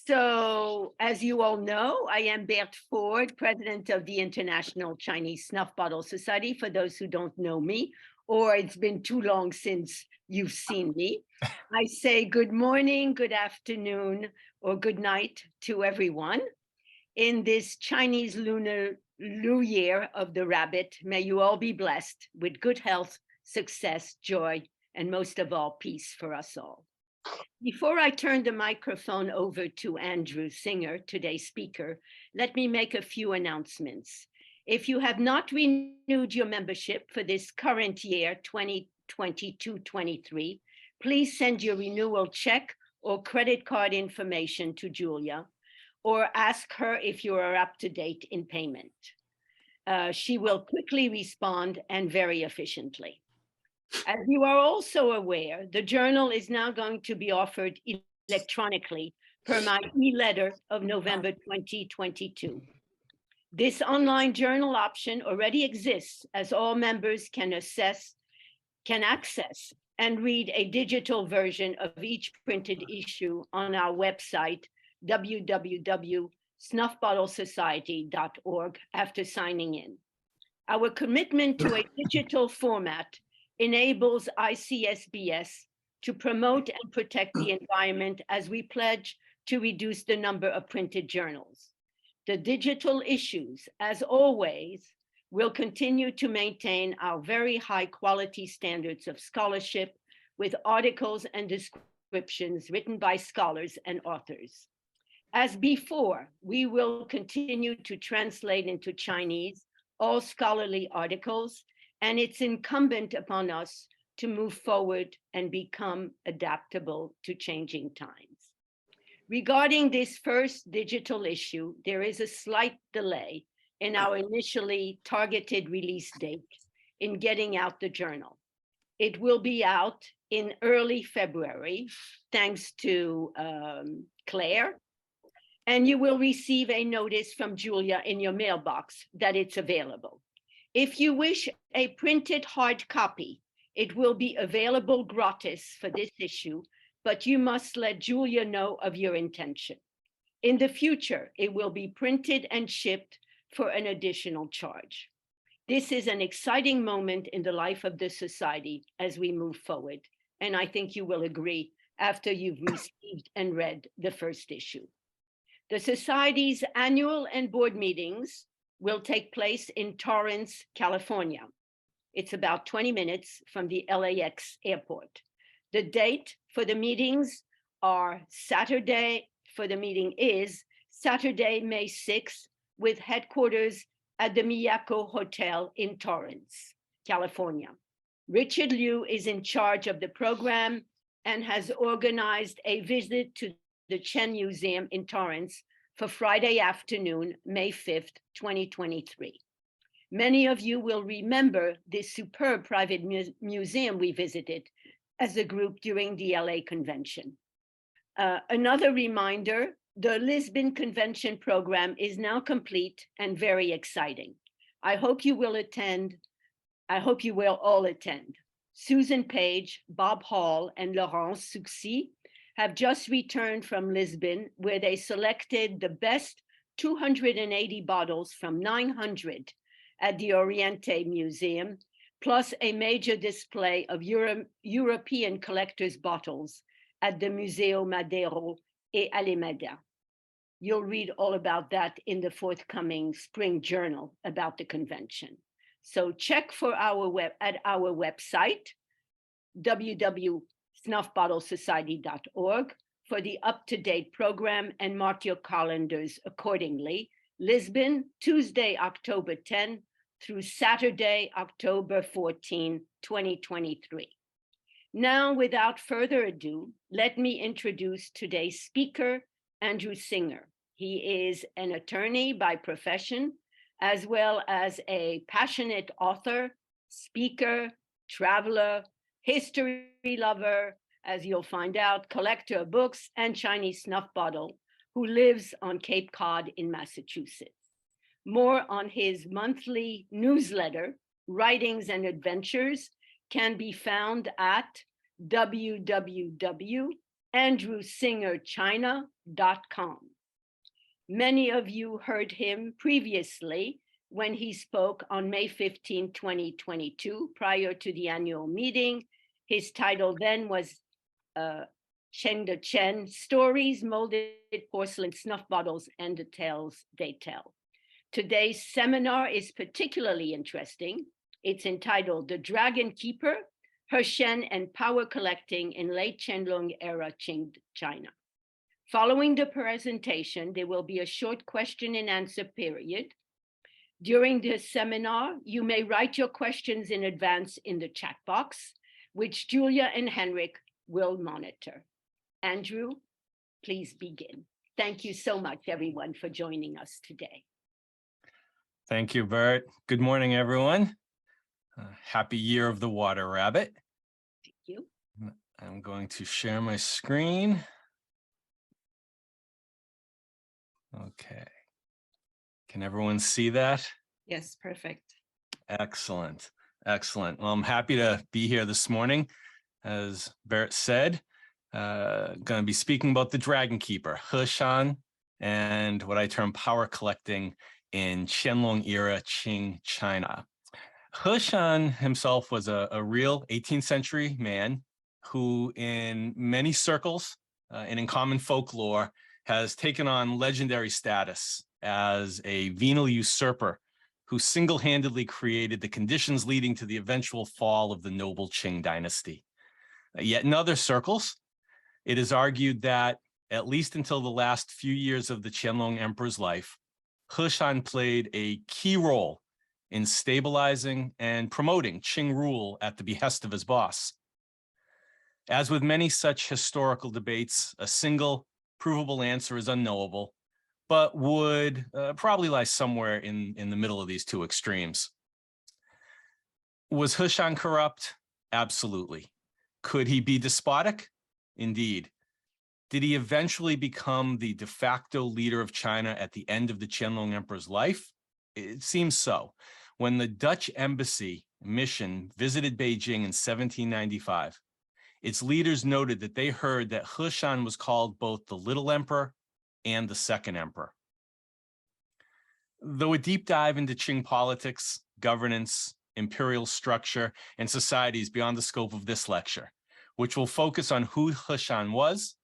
So, as you all know, I am Bert Ford, president of the International Chinese Snuff Bottle Society, for those who don't know me, or it's been too long since you've seen me. I say good morning, good afternoon, or good night to everyone. In this Chinese Lunar New Year of the Rabbit, may you all be blessed with good health, success, joy, and most of all, peace for us all. Before I turn the microphone over to Andrew Singer, today's speaker, let me make a few announcements. If you have not renewed your membership for this current year, 2022-23, please send your renewal check or credit card information to Julia, or ask her if you are up to date in payment. She will quickly respond and very efficiently. As you are also aware, the journal is now going to be offered electronically per my e-letter of November 2022. This online journal option already exists, as all members can access and read a digital version of each printed issue on our website, www.snuffbottlesociety.org, after signing in. Our commitment to a digital format enables ICSBS to promote and protect the environment as we pledge to reduce the number of printed journals. The digital issues, as always, will continue to maintain our very high quality standards of scholarship with articles and descriptions written by scholars and authors. As before, we will continue to translate into Chinese all scholarly articles, and it's incumbent upon us to move forward and become adaptable to changing times. Regarding this first digital issue, there is a slight delay in our initially targeted release date in getting out the journal. It will be out in early February, thanks to Claire, and you will receive a notice from Julia in your mailbox that it's available. If you wish a printed hard copy, it will be available gratis for this issue, but you must let Julia know of your intention. In the future, it will be printed and shipped for an additional charge. This is an exciting moment in the life of the society as we move forward, and I think you will agree after you've received and read the first issue. The Society's annual and board meetings will take place in Torrance, California. It's about 20 minutes from the LAX airport. The date for the meetings is Saturday, May 6th, with headquarters at the Miyako Hotel in Torrance, California. Richard Liu is in charge of the program and has organized a visit to the Chen Museum in Torrance for Friday afternoon, May 5th, 2023. Many of you will remember this superb private museum we visited as a group during the LA convention. Another reminder, the Lisbon Convention program is now complete and very exciting. I hope you will all attend. Susan Page, Bob Hall, and Laurence Soucy have just returned from Lisbon, where they selected the best 280 bottles from 900 at the Oriente Museum, plus a major display of European collectors' bottles at the Museo Madero et Alameda. You'll read all about that in the forthcoming spring journal about the convention. So check for our website, www.snuffbottlesociety.org, for the up-to-date program and mark your calendars accordingly. Lisbon, Tuesday, October 10 through Saturday, October 14, 2023. Now, without further ado, let me introduce today's speaker, Andrew Singer. He is an attorney by profession, as well as a passionate author, speaker, traveler, history lover, as you'll find out, collector of books, and Chinese snuff bottle, who lives on Cape Cod in Massachusetts. More on his monthly newsletter, Writings and Adventures, can be found at www andrewsingerchina.com. Many of you heard him previously when he spoke on May 15, 2022, prior to the annual meeting. His title then was Cheng de Chen, Stories, Molded Porcelain, Snuff Bottles, and the Tales They Tell. Today's seminar is particularly interesting. It's entitled The Dragon Keeper, Heshen and Power Collecting in Late Qianlong-Era Qing China. Following the presentation, there will be a short question and answer period. During this seminar, you may write your questions in advance in the chat box, which Julia and Henrik will monitor. Andrew, please begin. Thank you so much, everyone, for joining us today. Thank you, Bert. Good morning, everyone. Happy Year of the Water Rabbit. Thank you. I'm going to share my screen. Okay. Can everyone see that? Yes, perfect. Excellent. Excellent. Well, I'm happy to be here this morning. As Bert said, going to be speaking about the Dragon Keeper, Heshen, and what I term power collecting in Qianlong-Era Qing China. Heshen himself was a real 18th century man who in many circles and in common folklore has taken on legendary status as a venal usurper who single-handedly created the conditions leading to the eventual fall of the noble Qing dynasty. Yet in other circles, it is argued that at least until the last few years of the Qianlong Emperor's life, Heshen played a key role in stabilizing and promoting Qing rule at the behest of his boss. As with many such historical debates, a single provable answer is unknowable, but would probably lie somewhere in the middle of these two extremes. Was Heshen corrupt? Absolutely. Could he be despotic? Indeed. Did he eventually become the de facto leader of China at the end of the Qianlong Emperor's life? It seems so. When the Dutch embassy mission visited Beijing in 1795, its leaders noted that they heard that Heshen was called both the Little Emperor and the Second Emperor. Though a deep dive into Qing politics, governance, imperial structure, and societies beyond the scope of this lecture, which will focus on who Heshen was,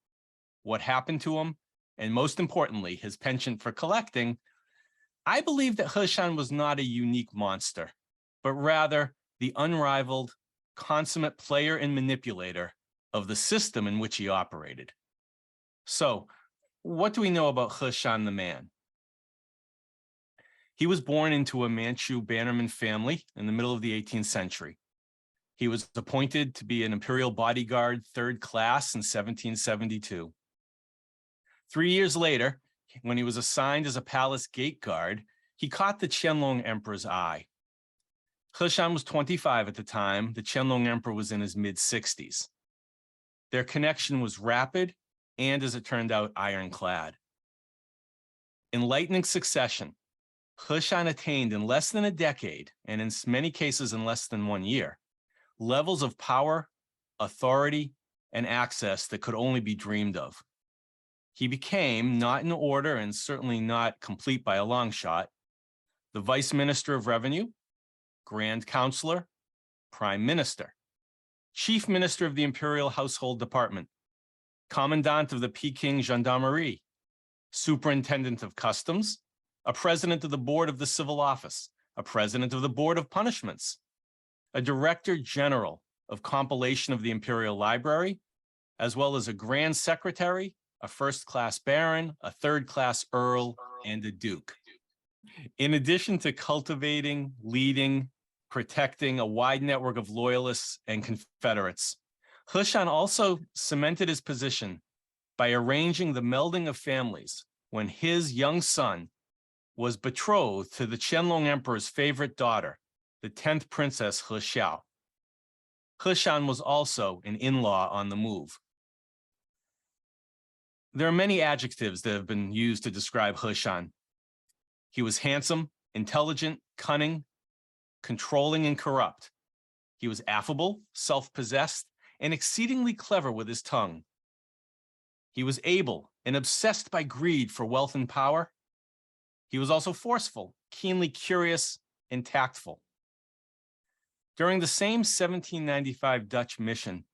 what happened to him, and most importantly, his penchant for collecting, I believe that Heshen was not a unique monster, but rather the unrivaled, consummate player and manipulator of the system in which he operated. So, what do we know about Heshen the man? He was born into a Manchu bannerman family in the middle of the 18th century. He was appointed to be an imperial bodyguard, third class, in 1772. 3 years later, when he was assigned as a palace gate guard, he caught the Qianlong Emperor's eye. Heshen was 25 at the time. The Qianlong Emperor was in his mid-60s. Their connection was rapid and, as it turned out, ironclad. In lightning succession, Heshen attained in less than a decade, and in many cases in less than 1 year, levels of power, authority, and access that could only be dreamed of. He became, not in order and certainly not complete by a long shot, the Vice Minister of Revenue, Grand Counselor, Prime Minister, Chief Minister of the Imperial Household Department, Commandant of the Peking Gendarmerie, Superintendent of Customs, a President of the Board of the Civil Office, a President of the Board of Punishments, a Director General of Compilation of the Imperial Library, as well as a Grand Secretary, a first-class baron, a third-class earl, and a duke. In addition to cultivating, leading, protecting a wide network of loyalists and Confederates, Heshen also cemented his position by arranging the melding of families when his young son was betrothed to the Qianlong Emperor's favorite daughter, the 10th Princess He Xiao. Heshen was also an in-law on the move. There are many adjectives that have been used to describe Heshen. He was handsome, intelligent, cunning, controlling, and corrupt. He was affable, self-possessed, and exceedingly clever with his tongue. He was able and obsessed by greed for wealth and power. He was also forceful, keenly curious, and tactful. During the same 1795 Dutch mission,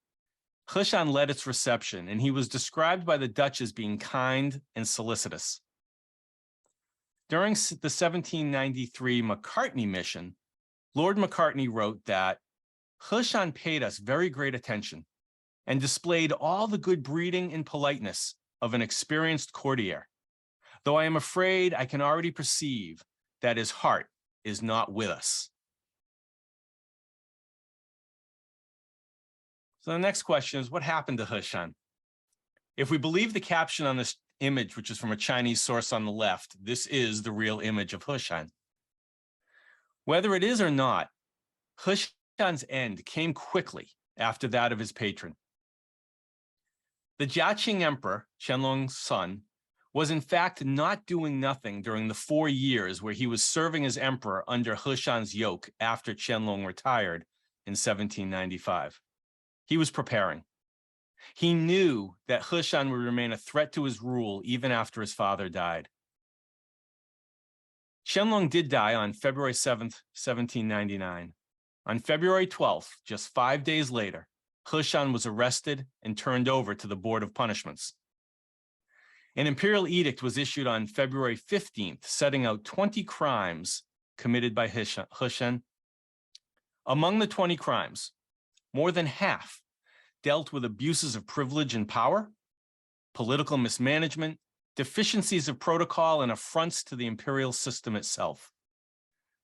Heshen led its reception, and he was described by the Dutch as being kind and solicitous. During the 1793 Macartney mission, Lord Macartney wrote that Heshen paid us very great attention and displayed all the good breeding and politeness of an experienced courtier, though I am afraid I can already perceive that his heart is not with us. So the next question is, what happened to Heshen? If we believe the caption on this image, which is from a Chinese source on the left, this is the real image of Heshen. Whether it is or not, Heshen's end came quickly after that of his patron. The Qing Emperor, Qianlong's son, was in fact not doing nothing during the 4 years where he was serving as emperor under Heshen's yoke after Qianlong retired in 1795. He was preparing. He knew that Heshen would remain a threat to his rule even after his father died. Qianlong did die on February 7th, 1799. On February 12th, just 5 days later, Heshen was arrested and turned over to the Board of Punishments. An imperial edict was issued on February 15th, setting out 20 crimes committed by Heshen. Among the 20 crimes, more than half dealt with abuses of privilege and power, political mismanagement, deficiencies of protocol, and affronts to the imperial system itself.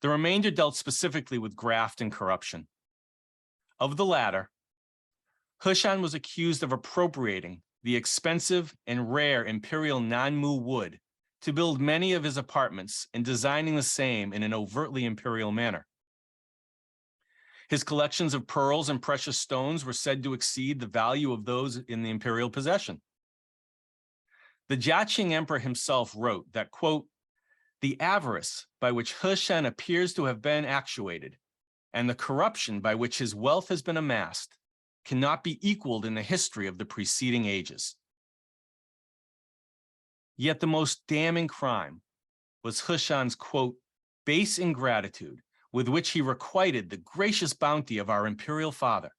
The remainder dealt specifically with graft and corruption. Of the latter, Heshen was accused of appropriating the expensive and rare imperial Nanmu wood to build many of his apartments and designing the same in an overtly imperial manner. His collections of pearls and precious stones were said to exceed the value of those in the imperial possession. The Qing Emperor himself wrote that, quote, "The avarice by which Heshen appears to have been actuated and the corruption by which his wealth has been amassed cannot be equaled in the history of the preceding ages." Yet the most damning crime was Heshen's, quote, "base ingratitude with which he requited the gracious bounty of our imperial father,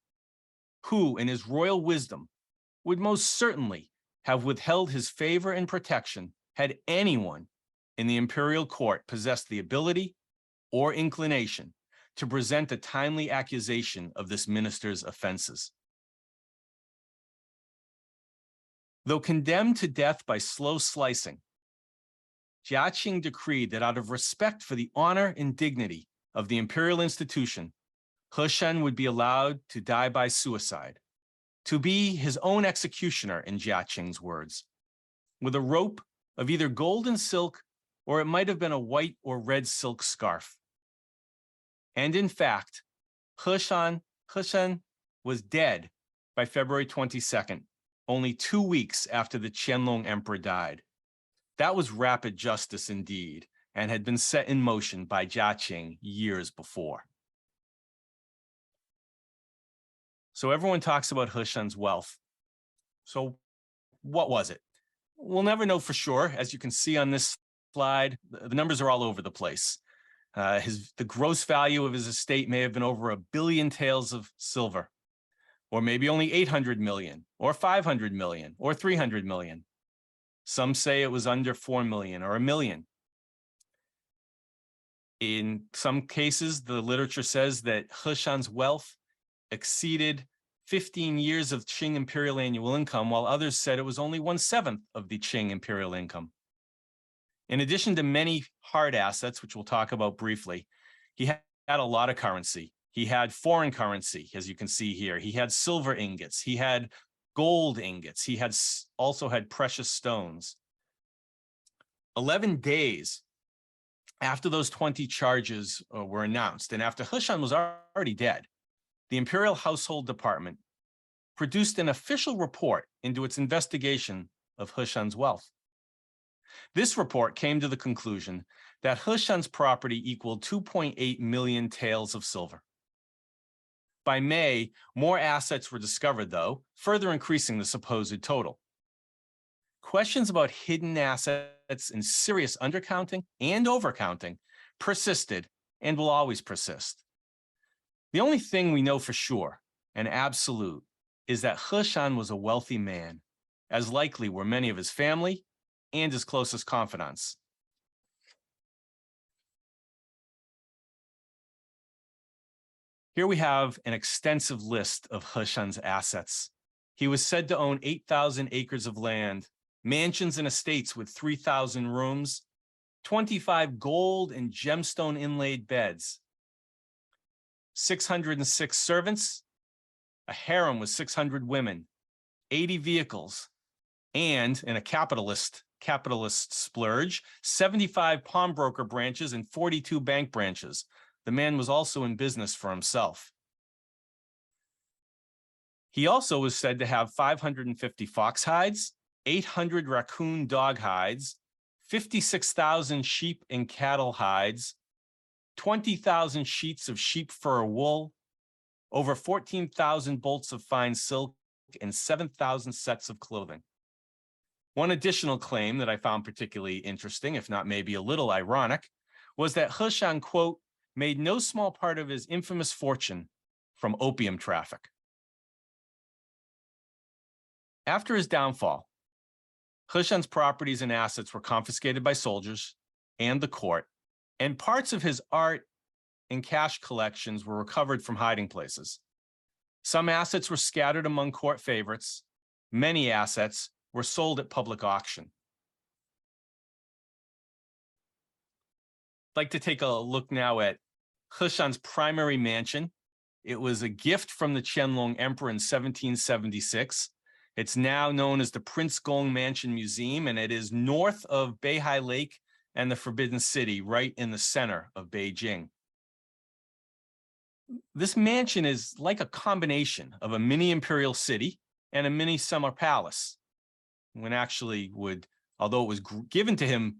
who, in his royal wisdom, would most certainly have withheld his favor and protection had anyone in the imperial court possessed the ability or inclination to present a timely accusation of this minister's offenses." Though condemned to death by slow slicing, Qing decreed that out of respect for the honor and dignity of the imperial institution, Heshen would be allowed to die by suicide, to be his own executioner, in Qing's words, with a rope of either gold and silk, or it might have been a white or red silk scarf. And in fact, Heshen was dead by February 22nd, only 2 weeks after the Qianlong Emperor died. That was rapid justice indeed, and had been set in motion by Qing years before. So everyone talks about Heshen's wealth. So what was it? We'll never know for sure. As you can see on this slide, the numbers are all over the place. The gross value of his estate may have been over 1 billion taels of silver, or maybe only 800 million, or 500 million, or 300 million. Some say it was under 4 million or 1 million. In some cases, the literature says that Heshen's wealth exceeded 15 years of Qing imperial annual income, while others said it was only 1/7 of the Qing imperial income. In addition to many hard assets, which we'll talk about briefly, he had a lot of currency. He had foreign currency, as you can see here. He had silver ingots. He had gold ingots. He also had precious stones. 11 days after those 20 charges were announced, and after Heshen was already dead, the Imperial Household Department produced an official report into its investigation of Heshen's wealth. This report came to the conclusion that Heshen's property equaled 2.8 million taels of silver. By May, more assets were discovered, though, further increasing the supposed total. questions about hidden assets and serious undercounting and overcounting persisted and will always persist. The only thing we know for sure and absolute is that Heshen was a wealthy man, as likely were many of his family and his closest confidants. Here we have an extensive list of Heshen's assets. He was said to own 8,000 acres of land, mansions and estates with 3,000 rooms, 25 gold and gemstone inlaid beds, 606 servants, a harem with 600 women, 80 vehicles, and in a capitalist splurge, 75 pawnbroker branches and 42 bank branches. The man was also in business for himself. He also was said to have 550 fox hides, 800 raccoon dog hides, 56,000 sheep and cattle hides, 20,000 sheets of sheep fur wool, over 14,000 bolts of fine silk, and 7,000 sets of clothing. One additional claim that I found particularly interesting, if not maybe a little ironic, was that Heshen, quote, made no small part of his infamous fortune from opium traffic. After his downfall, Heshen's properties and assets were confiscated by soldiers and the court, and parts of his art and cash collections were recovered from hiding places. Some assets were scattered among court favorites. Many assets were sold at public auction. I'd like to take a look now at Heshen's primary mansion. It was a gift from the Qianlong Emperor in 1776. It's now known as the Prince Gong Mansion Museum, and it is north of Beihai Lake and the Forbidden City, right in the center of Beijing. This mansion is like a combination of a mini imperial city and a mini summer palace. When actually although it was given to him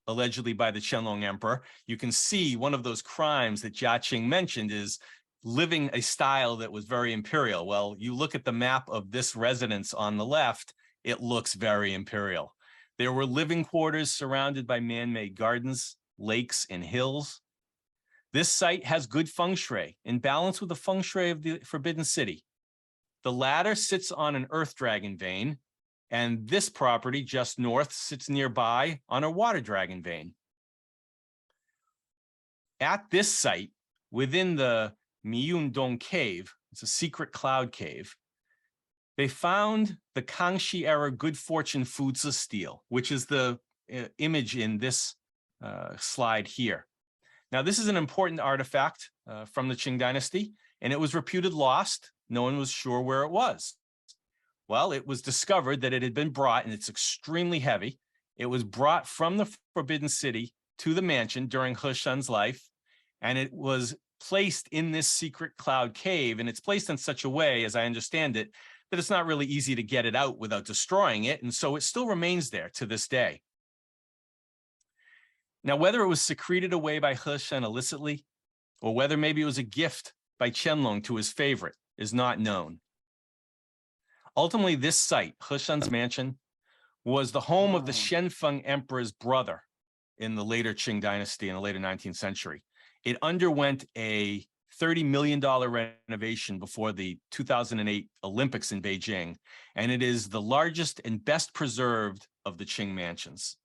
allegedly by the Qianlong Emperor, you can see one of those crimes that Jia Qing mentioned is living a style that was very imperial. Well, you look at the map of this residence on the left, it looks very imperial. There were living quarters surrounded by man-made gardens, lakes, and hills. This site has good feng shui in balance with the feng shui of the Forbidden City. The latter sits on an earth dragon vein, and this property just north sits nearby on a water dragon vein. At this site, within the Miyundong Cave, it's a secret cloud cave, they found the Kangxi-era good fortune Fuzi stele, which is the image in this slide here. Now, this is an important artifact from the Qing dynasty, and it was reputed lost. No one was sure where it was. Well, it was discovered that it had been brought, and it's extremely heavy. It was brought from the Forbidden City to the mansion during Heshen's life, and it was placed in this secret cloud cave, and it's placed in such a way, as I understand it, that it's not really easy to get it out without destroying it, and so it still remains there to this day. Now, whether it was secreted away by Heshen illicitly, or whether maybe it was a gift by Qianlong to his favorite, is not known. Ultimately, this site, Heshen's mansion, was the home of the Shenfeng Emperor's brother in the later Qing dynasty in the later 19th century. It underwent a $30 million renovation before the 2008 Olympics in Beijing, and it is the largest and best preserved of the Qing mansions.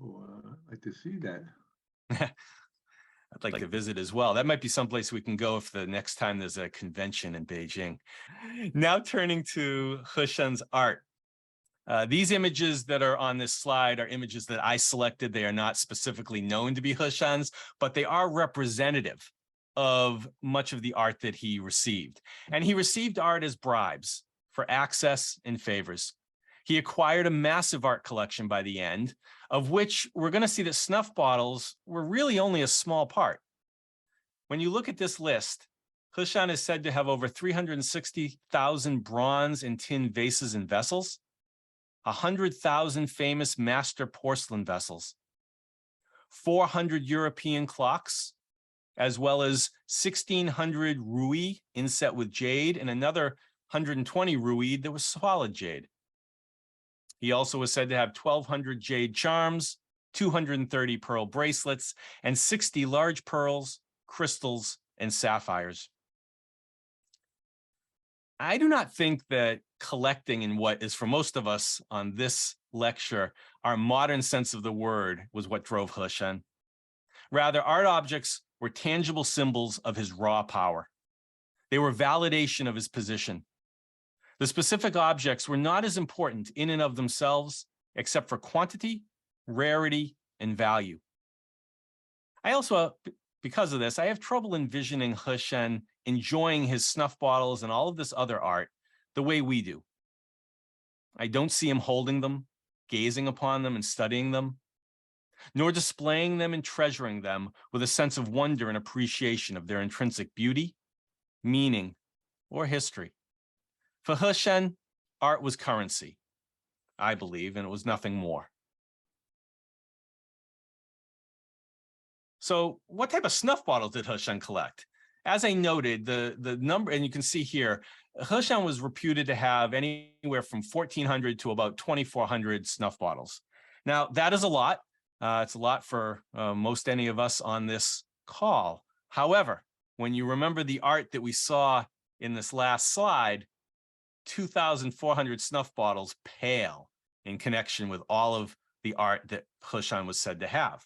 Oh, I'd like to see that. I'd like to visit as well. That might be someplace we can go if the next time there's a convention in Beijing. Now turning to Heshen's art. These images that are on this slide are images that I selected. They are not specifically known to be Heshen's, but they are representative of much of the art that he received. And he received art as bribes for access and favors. He acquired a massive art collection by the end, of which we're going to see that snuff bottles were really only a small part. When you look at this list, Heshen is said to have over 360,000 bronze and tin vases and vessels, 100,000 famous master porcelain vessels, 400 European clocks, as well as 1,600 ruyi inset with jade and another 120 ruyi that was solid jade. He also was said to have 1,200 jade charms, 230 pearl bracelets, and 60 large pearls, crystals, and sapphires. I do not think that collecting in what is for most of us on this lecture, our modern sense of the word, was what drove Heshen. Rather, art objects were tangible symbols of his raw power. They were validation of his position. The specific objects were not as important in and of themselves, except for quantity, rarity, and value. I also, because of this, I have trouble envisioning Heshen enjoying his snuff bottles and all of this other art the way we do. I don't see him holding them, gazing upon them, and studying them, nor displaying them and treasuring them with a sense of wonder and appreciation of their intrinsic beauty, meaning, or history. For Heshen, art was currency, I believe, and it was nothing more. So what type of snuff bottles did Heshen collect? As I noted, the number, and you can see here, Heshen was reputed to have anywhere from 1,400 to about 2,400 snuff bottles. Now, that is a lot. It's a lot for most any of us on this call. However, when you remember the art that we saw in this last slide, 2,400 snuff bottles pale in connection with all of the art that Heshen was said to have.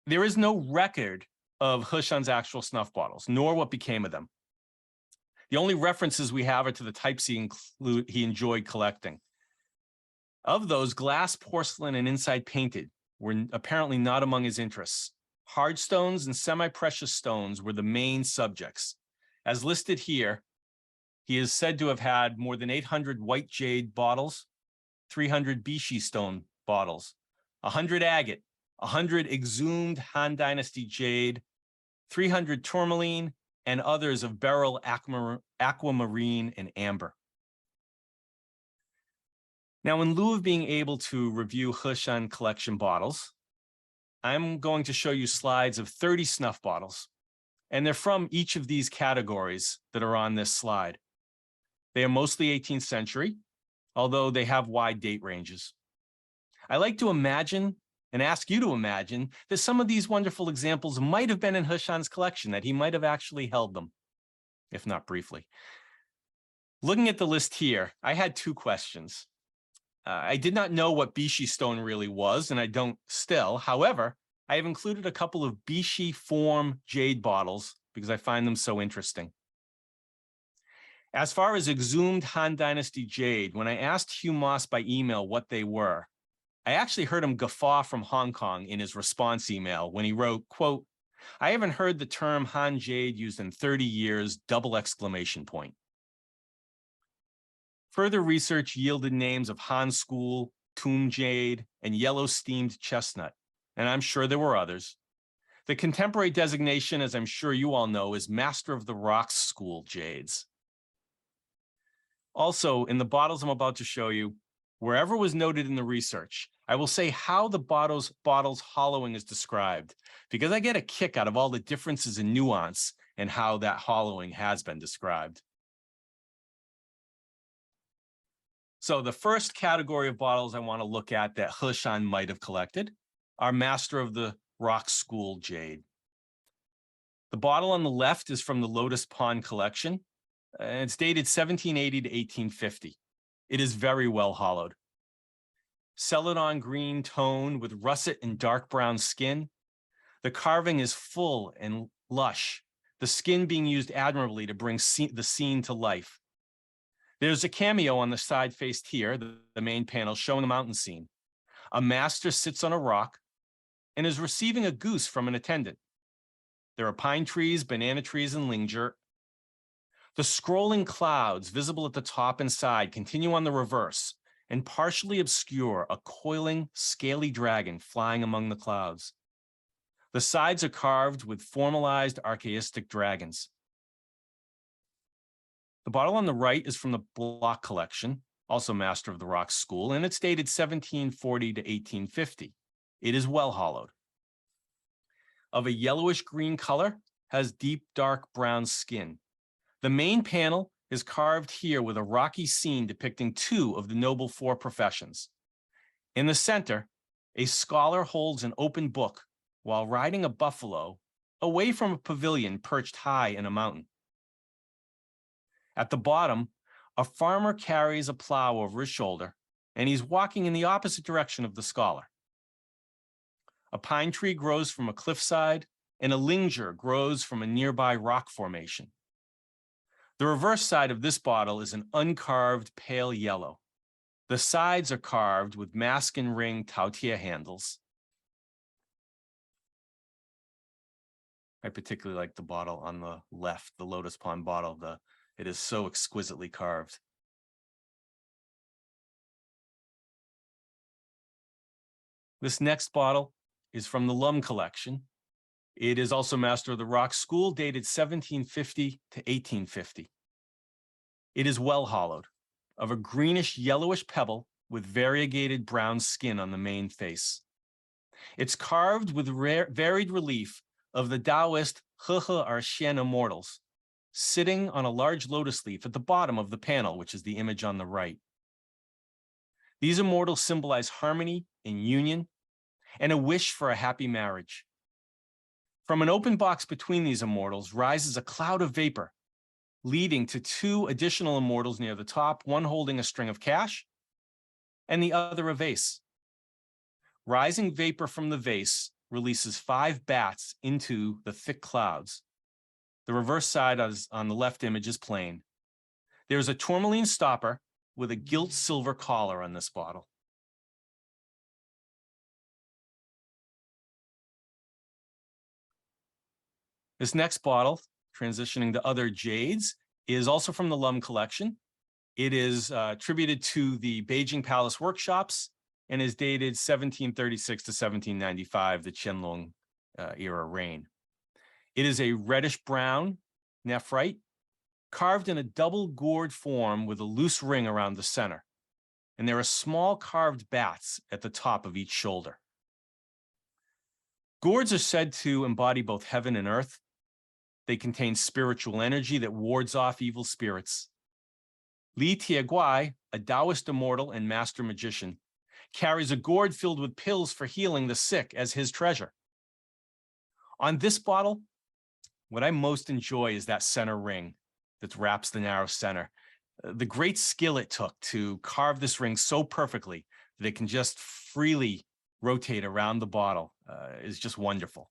There is no record of Heshen's actual snuff bottles, nor what became of them. The only references we have are to the types he enjoyed collecting. Of those, glass, porcelain, and inside painted were apparently not among his interests. Hard stones and semi-precious stones were the main subjects. As listed here, he is said to have had more than 800 white jade bottles, 300 Bishi stone bottles, 100 agate, 100 exhumed Han Dynasty jade, 300 tourmaline, and others of beryl, aquamarine, and amber. Now, in lieu of being able to review Heshen collection bottles, I'm going to show you slides of 30 snuff bottles, and they're from each of these categories that are on this slide. They are mostly 18th century, although they have wide date ranges. I like to imagine and ask you to imagine that some of these wonderful examples might have been in Heshen's collection, that he might have actually held them, if not briefly. Looking at the list here, I had two questions. I did not know what Bishi stone really was, and I don't still. However, I have included a couple of Bishi form jade bottles because I find them so interesting. As far as exhumed Han Dynasty jade, when I asked Hugh Moss by email what they were, I actually heard him guffaw from Hong Kong in his response email when he wrote, quote, "I haven't heard the term Han jade used in 30 years, ! Further research yielded names of Han School, Tomb Jade, and Yellow Steamed Chestnut, and I'm sure there were others. The contemporary designation, as I'm sure you all know, is Master of the Rocks School Jades. Also, in the bottles I'm about to show you, wherever was noted in the research, I will say how the bottle's hollowing is described, because I get a kick out of all the differences in nuance and how that hollowing has been described. So the first category of bottles I want to look at that Heshen might have collected are Master of the Rock School Jade. The bottle on the left is from the Lotus Pond collection, and it's dated 1780 to 1850. It is very well hollowed. Celadon green tone with russet and dark brown skin. The carving is full and lush, the skin being used admirably to bring the scene to life. There's a cameo on the side faced here, the main panel, showing a mountain scene. A master sits on a rock and is receiving a goose from an attendant. There are pine trees, banana trees, and linger. The scrolling clouds visible at the top and side continue on the reverse and partially obscure a coiling, scaly dragon flying among the clouds. The sides are carved with formalized archaistic dragons. The bottle on the right is from the Block collection, also Master of the Rock School, and it's dated 1740 to 1850. It is well hollowed. Of a yellowish green color, has deep dark brown skin. The main panel is carved here with a rocky scene depicting two of the noble four professions. In the center, a scholar holds an open book while riding a buffalo away from a pavilion perched high in a mountain. At the bottom, a farmer carries a plow over his shoulder, and he's walking in the opposite direction of the scholar. A pine tree grows from a cliffside, and a linger grows from a nearby rock formation. The reverse side of this bottle is an uncarved pale yellow. The sides are carved with mask and ring tautia handles. I particularly like the bottle on the left, the Lotus Pond bottle. It is so exquisitely carved. This next bottle is from the Lum collection. It is also Master of the Rock School, dated 1750 to 1850. It is well hollowed, of a greenish yellowish pebble with variegated brown skin on the main face. It's carved with varied relief of the Taoist Heshen immortals, sitting on a large lotus leaf at the bottom of the panel, which is the image on the right. These immortals symbolize harmony and union and a wish for a happy marriage. From an open box between these immortals rises a cloud of vapor, leading to two additional immortals near the top, one holding a string of cash and the other a vase. Rising vapor from the vase releases 5 bats into the thick clouds. The reverse side on the left image is plain. There's a tourmaline stopper with a gilt silver collar on this bottle. This next bottle, transitioning to other jades, is also from the Lum collection. It is attributed to the Beijing Palace workshops and is dated 1736 to 1795, the Qianlong-Era reign. It is a reddish brown nephrite carved in a double gourd form with a loose ring around the center. And there are small carved bats at the top of each shoulder. Gourds are said to embody both heaven and earth. They contain spiritual energy that wards off evil spirits. Li Tieguai, a Taoist immortal and master magician, carries a gourd filled with pills for healing the sick as his treasure. On this bottle, what I most enjoy is that center ring that wraps the narrow center. The great skill it took to carve this ring so perfectly that it can just freely rotate around the bottle is just wonderful.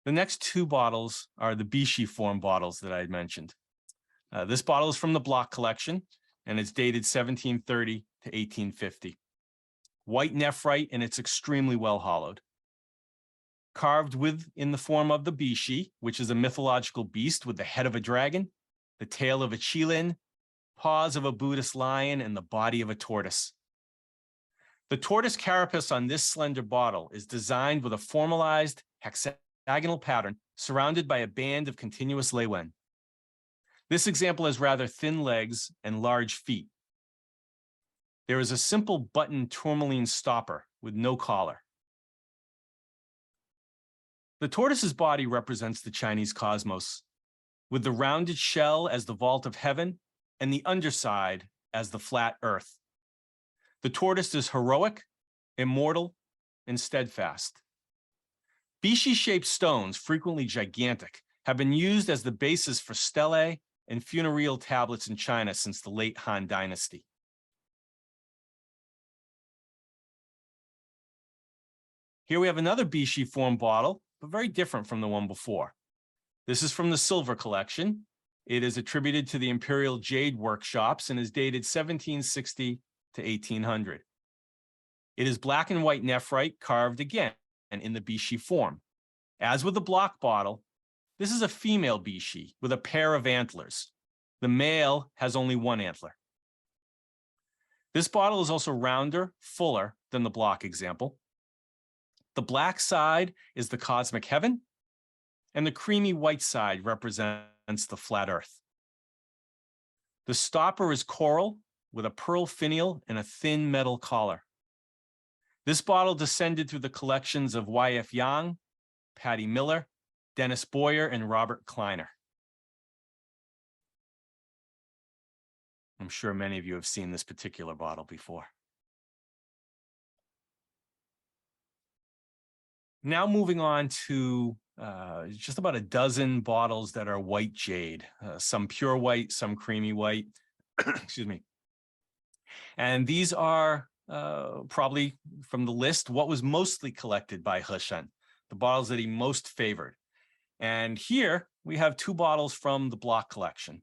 The next 2 bottles are the Bishi form bottles that I had mentioned. This bottle is from the Block collection, and it's dated 1730 to 1850. White nephrite, and it's extremely well hollowed. Carved in the form of the Bishi, which is a mythological beast with the head of a dragon, the tail of a qilin, paws of a Buddhist lion, and the body of a tortoise. The tortoise carapace on this slender bottle is designed with a formalized hexagonal pattern surrounded by a band of continuous leiwen. This example has rather thin legs and large feet. There is a simple button tourmaline stopper with no collar. The tortoise's body represents the Chinese cosmos, with the rounded shell as the vault of heaven and the underside as the flat earth. The tortoise is heroic, immortal, and steadfast. Bishi-shaped stones, frequently gigantic, have been used as the basis for stelae and funereal tablets in China since the late Han Dynasty. Here we have another Bishi form bottle, but very different from the one before. This is from the Silver collection. It is attributed to the Imperial Jade Workshops and is dated 1760 to 1800. It is black and white nephrite carved again in the Bishi form. As with the Block bottle, this is a female Bishi with a pair of antlers. The male has only one antler. This bottle is also rounder, fuller than the Block example. The black side is the cosmic heaven, and the creamy white side represents the flat earth. The stopper is coral with a pearl finial and a thin metal collar. This bottle descended through the collections of Y.F. Yang Patty Miller, Dennis Boyer, and Robert Kleiner. I'm sure many of you have seen this particular bottle before. Now moving on to just about a dozen bottles that are white jade, some pure white, some creamy white, excuse me. And these are probably from the list what was mostly collected by Heshen, the bottles that he most favored. And here we have two bottles from the block collection.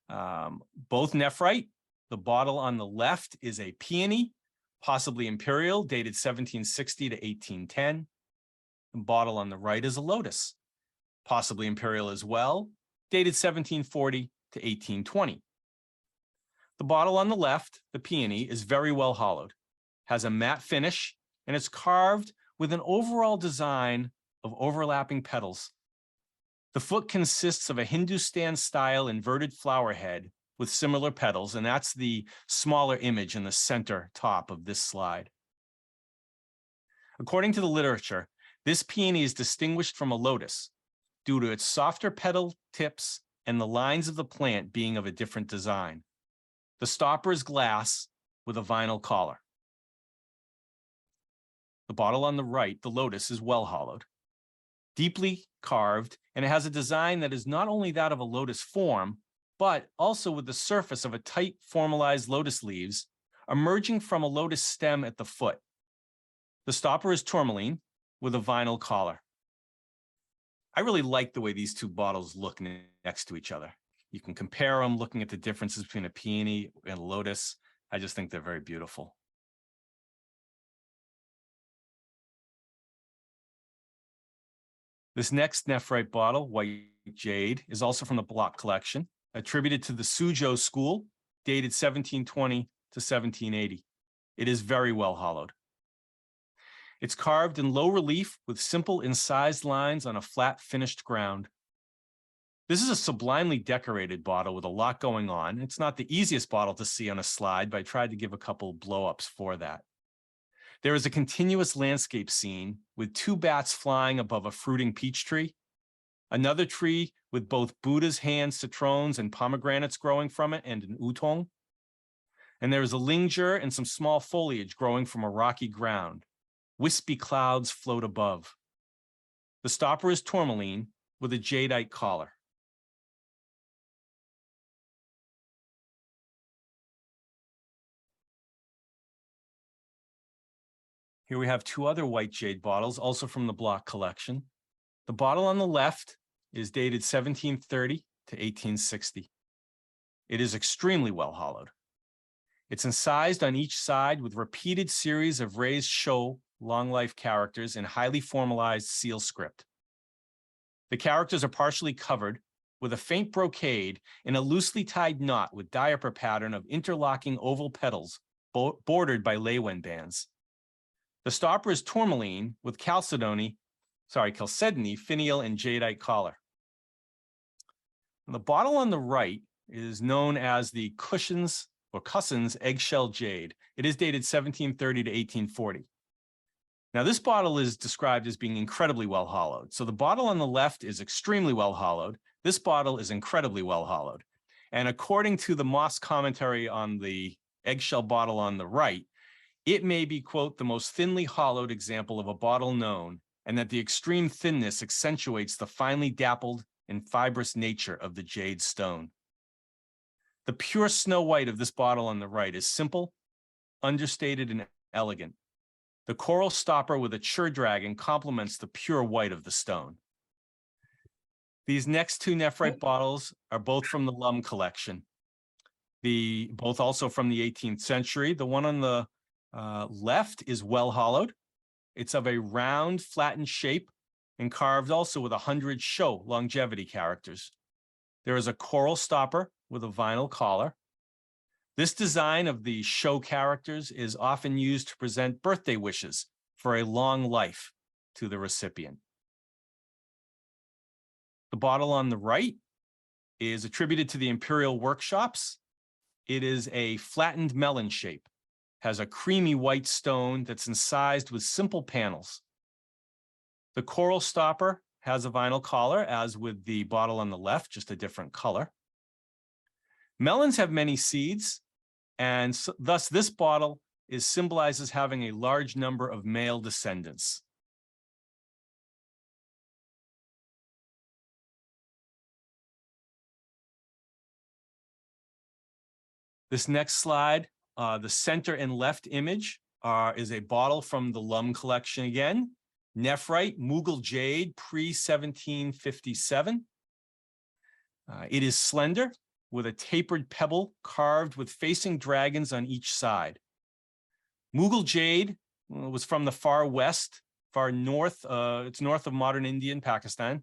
Both nephrite. The bottle on the left is a peony, possibly imperial, dated 1760 to 1810. The bottle on the right is a lotus, possibly imperial as well, dated 1740 to 1820. The bottle on the left, the peony, is very well hollowed, has a matte finish, and it's carved with an overall design of overlapping petals. The foot consists of a Hindustan-style inverted flower head with similar petals, and that's the smaller image in the center top of this slide. According to the literature, this peony is distinguished from a lotus due to its softer petal tips and the lines of the plant being of a different design. The stopper is glass with a vinyl collar. The bottle on the right, the lotus, is well hollowed, deeply carved, and it has a design that is not only that of a lotus form, but also with the surface of a tight formalized lotus leaves emerging from a lotus stem at the foot. The stopper is tourmaline with a vinyl collar. I really like the way these two bottles look next to each other. You can compare them looking at the differences between a peony and a lotus. I just think they're very beautiful. This next nephrite bottle, White Jade, is also from the block collection, attributed to the Suzhou school, dated 1720 to 1780. It is very well hollowed. It's carved in low relief with simple incised lines on a flat finished ground. This is a sublimely decorated bottle with a lot going on. It's not the easiest bottle to see on a slide, but I tried to give a couple blow-ups for that. There is a continuous landscape scene with two bats flying above a fruiting peach tree, another tree with both Buddha's hand citrons and pomegranates growing from it, and an utong. And there is a linger and some small foliage growing from a rocky ground. Wispy clouds float above. The stopper is tourmaline with a jadeite collar. Here we have two other white jade bottles, also from the block collection. The bottle on the left is dated 1730 to 1860. It is extremely well hollowed. It's incised on each side with repeated series of raised show long life characters in highly formalized seal script. The characters are partially covered with a faint brocade in a loosely tied knot with diaper pattern of interlocking oval petals bordered by leywen bands. The stopper is tourmaline with chalcedony, finial, and jadeite collar. And the bottle on the right is known as the Cusson's eggshell jade. It is dated 1730 to 1840. Now, this bottle is described as being incredibly well hollowed. So the bottle on the left is extremely well hollowed. This bottle is incredibly well hollowed. And according to the Moss commentary on the eggshell bottle on the right, it may be, quote, the most thinly hollowed example of a bottle known, and that the extreme thinness accentuates the finely dappled and fibrous nature of the jade stone. The pure snow white of this bottle on the right is simple, understated, and elegant. The coral stopper with a chur-dragon complements the pure white of the stone. These next two nephrite bottles are both from the Lum collection. Both also from the 18th century. The one on the left is well hollowed. It's of a round, flattened shape and carved also with 100 show longevity characters. There is a coral stopper with a vinyl collar. This design of the show characters is often used to present birthday wishes for a long life to the recipient. The bottle on the right is attributed to the Imperial Workshops. It is a flattened melon shape, has a creamy white stone that's incised with simple panels. The coral stopper has a vinyl collar, as with the bottle on the left, just a different color. Melons have many seeds, and thus this bottle symbolizes having a large number of male descendants. This next slide, the center and left image is a bottle from the Lum collection again. Nephrite, Mughal jade, pre-1757. It is slender, with a tapered pebble carved with facing dragons on each side. Mughal jade was from the far west, far north, it's north of modern India and Pakistan.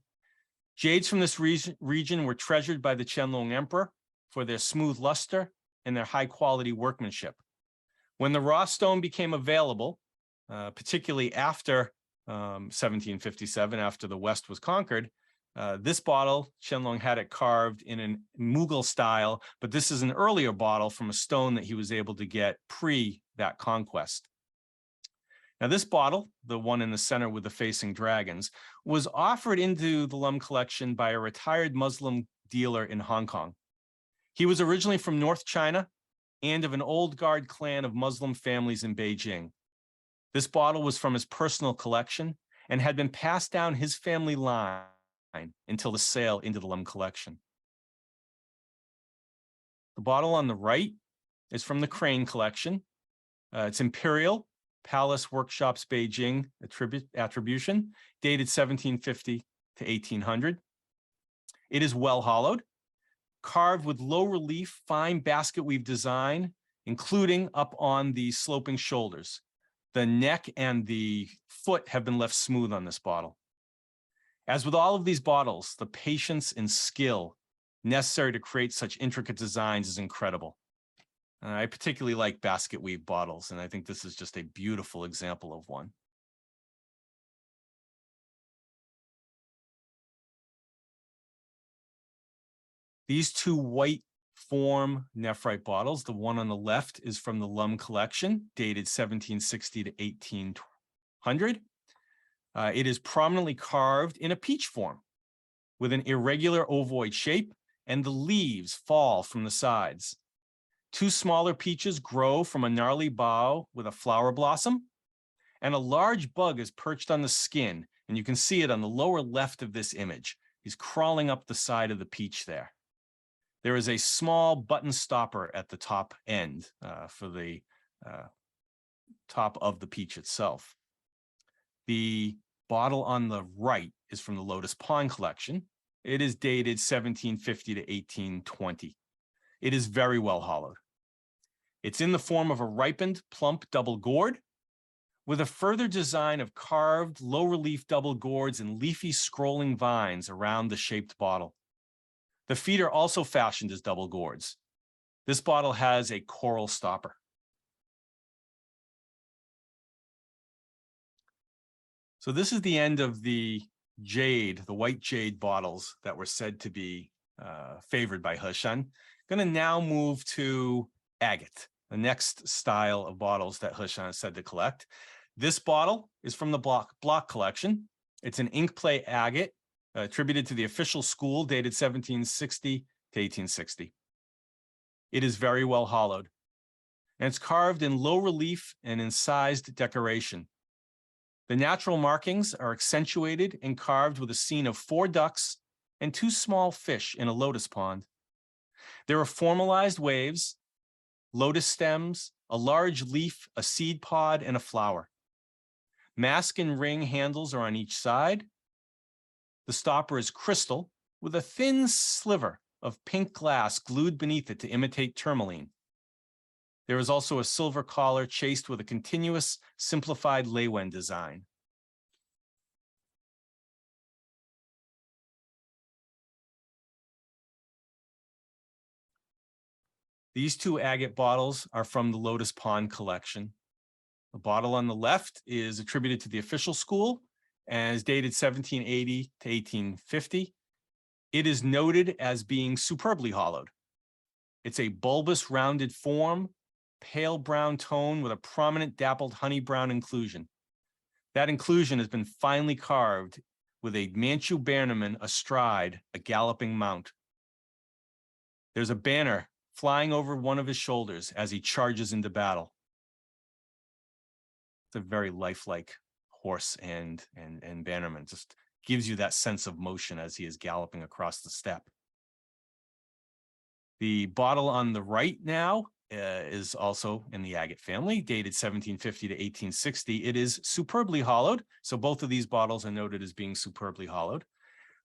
Jades from this region were treasured by the Qianlong Emperor for their smooth luster and their high quality workmanship. When the raw stone became available, particularly after 1757, after the West was conquered, this bottle, Qianlong had it carved in a Mughal style, but this is an earlier bottle from a stone that he was able to get pre that conquest. Now this bottle, the one in the center with the facing dragons, was offered into the Lum collection by a retired Muslim dealer in Hong Kong. He was originally from North China and of an old guard clan of Muslim families in Beijing. This bottle was from his personal collection and had been passed down his family line until the sale into the Lum collection. The bottle on the right is from the Crane collection. It's Imperial Palace Workshops Beijing attribution, dated 1750 to 1800. It is well hollowed, carved with low relief, fine basket weave design, including up on the sloping shoulders. The neck and the foot have been left smooth on this bottle. As with all of these bottles, the patience and skill necessary to create such intricate designs is incredible. I particularly like basket weave bottles, and I think this is just a beautiful example of one. These two white form nephrite bottles, the one on the left is from the Lum collection, dated 1760 to 1800. It is prominently carved in a peach form with an irregular ovoid shape, and the leaves fall from the sides. Two smaller peaches grow from a gnarly bough with a flower blossom, and a large bug is perched on the skin, and you can see it on the lower left of this image. He's crawling up the side of the peach there. There is a small button stopper at the top end for the top of the peach itself. The bottle on the right is from the Lotus Pond collection. It is dated 1750 to 1820. It is very well hollowed. It's in the form of a ripened, plump double gourd with a further design of carved, low-relief double gourds and leafy scrolling vines around the shaped bottle. The feet are also fashioned as double gourds. This bottle has a coral stopper. So this is the end of the jade, the white jade bottles that were said to be favored by Heshen. Going to now move to agate, the next style of bottles that Heshen is said to collect. This bottle is from the Block collection. It's an ink play agate attributed to the official school, dated 1760 to 1860. It is very well hollowed, and it's carved in low relief and incised decoration. The natural markings are accentuated and carved with a scene of 4 ducks and 2 small fish in a lotus pond. There are formalized waves, lotus stems, a large leaf, a seed pod, and a flower. Mask and ring handles are on each side. The stopper is crystal with a thin sliver of pink glass glued beneath it to imitate tourmaline. There is also a silver collar chased with a continuous simplified Leeuwen design. These 2 agate bottles are from the Lotus Pond collection. The bottle on the left is attributed to the official school and is dated 1780 to 1850. It is noted as being superbly hollowed. It's a bulbous rounded form, pale brown tone with a prominent dappled honey brown inclusion. That inclusion has been finely carved with a Manchu bannerman astride a galloping mount. There's a banner flying over one of his shoulders as he charges into battle. It's a very lifelike horse and bannerman. Just gives you that sense of motion as he is galloping across the steppe. The bottle on the right now is also in the agate family, dated 1750 to 1860. It is superbly hollowed. So both of these bottles are noted as being superbly hollowed.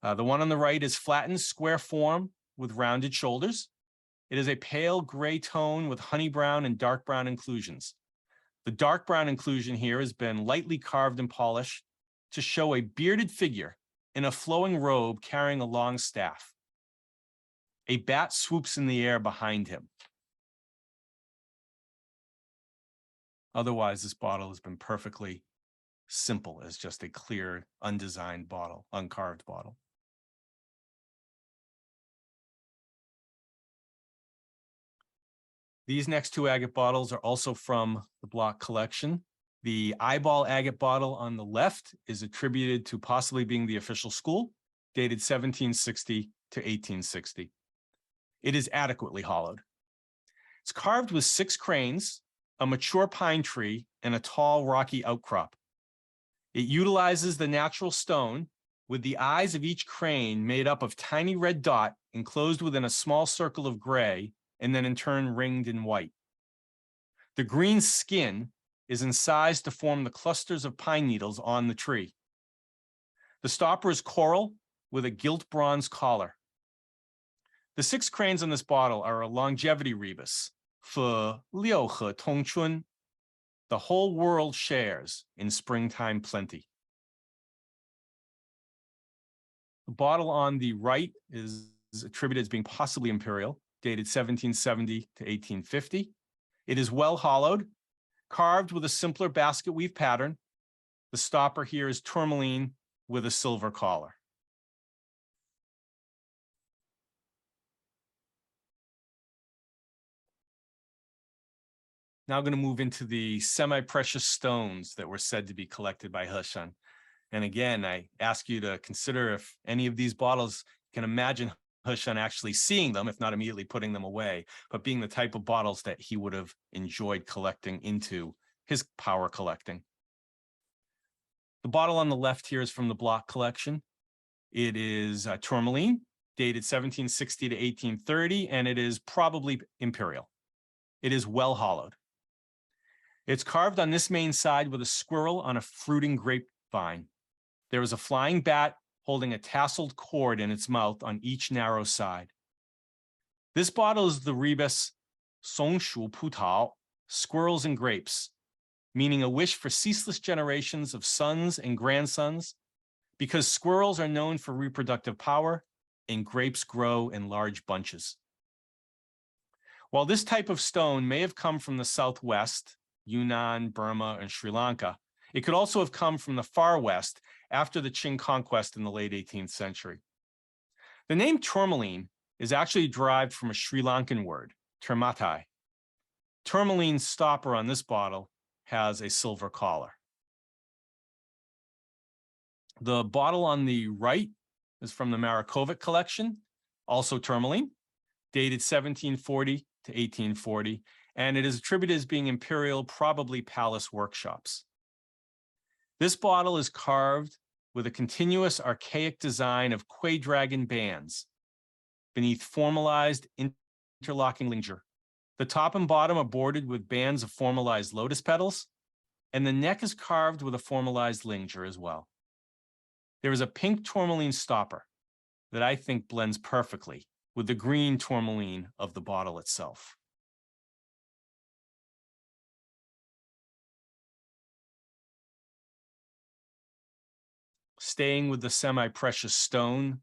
The one on the right is flattened square form with rounded shoulders. It is a pale gray tone with honey brown and dark brown inclusions. The dark brown inclusion here has been lightly carved and polished to show a bearded figure in a flowing robe carrying a long staff. A bat swoops in the air behind him. Otherwise, this bottle has been perfectly simple as just a clear, undesigned bottle, uncarved bottle. These next two agate bottles are also from the Block collection. The eyeball agate bottle on the left is attributed to possibly being the official school, dated 1760 to 1860. It is adequately hollowed. It's carved with 6 cranes, a mature pine tree, and a tall rocky outcrop. It utilizes the natural stone with the eyes of each crane made up of tiny red dot enclosed within a small circle of gray and then in turn ringed in white. The green skin is incised to form the clusters of pine needles on the tree. The stopper is coral with a gilt bronze collar. The 6 cranes on this bottle are a longevity rebus for 六合同春. The whole world shares in springtime plenty. The bottle on the right is attributed as being possibly imperial, dated 1770 to 1850. It is well hollowed, carved with a simpler basket weave pattern. The stopper here is tourmaline with a silver collar. Now I'm going to move into the semi-precious stones that were said to be collected by Heshen. And again, I ask you to consider if any of these bottles can imagine Heshen actually seeing them, if not immediately putting them away, but being the type of bottles that he would have enjoyed collecting into his power collecting. The bottle on the left here is from the Block collection. It is tourmaline, dated 1760 to 1830, and it is probably imperial. It is well hollowed. It's carved on this main side with a squirrel on a fruiting grapevine. There is a flying bat holding a tasseled cord in its mouth on each narrow side. This bottle is the rebus Songshu Putao, squirrels and grapes, meaning a wish for ceaseless generations of sons and grandsons, because squirrels are known for reproductive power and grapes grow in large bunches. While this type of stone may have come from the Southwest, Yunnan, Burma, and Sri Lanka, it could also have come from the far west after the Qing conquest in the late 18th century. The name tourmaline is actually derived from a Sri Lankan word, termatai. Tourmaline's stopper on this bottle has a silver collar. The bottle on the right is from the Marikovic collection, also tourmaline, dated 1740 to 1840, and it is attributed as being imperial, probably palace workshops. This bottle is carved with a continuous archaic design of quay dragon bands beneath formalized interlocking linger. The top and bottom are bordered with bands of formalized lotus petals, and the neck is carved with a formalized linger as well. There is a pink tourmaline stopper that I think blends perfectly with the green tourmaline of the bottle itself. Staying with the semi-precious stone